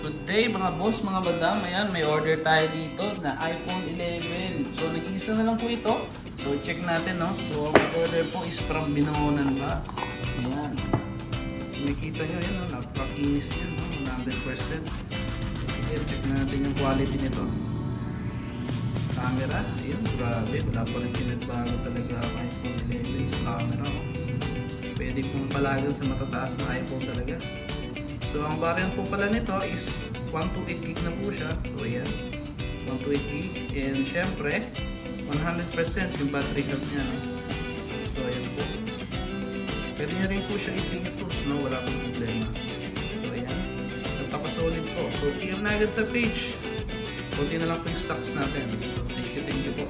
Good day mga boss, mga madam. Ayan, may order tayo dito na iPhone 11. So nag-iisa na lang po ito. So check natin, no. So ang order po is from Binangonan ba. Ayan. So makita nyo yun, no? Napakakinis yan, no? 100%. Sige, check natin yung quality nito. Camera, ayun, grabe. Wala pa rin pinagbago talaga ang iPhone 11 sa camera, no? Pwede pong palagan sa matataas na iPhone talaga. So ang variant po pala nito is 128 gig na po siya. So ayan, 128 gig. And syempre, 100% yung battery health niya. No? So ayan po. Pwede niya rin po siya i-use, no? Wala pong problema. So ayan, napaka-solid po. So PM na agad sa page. Kunti na lang po yung stocks natin. So thank you po.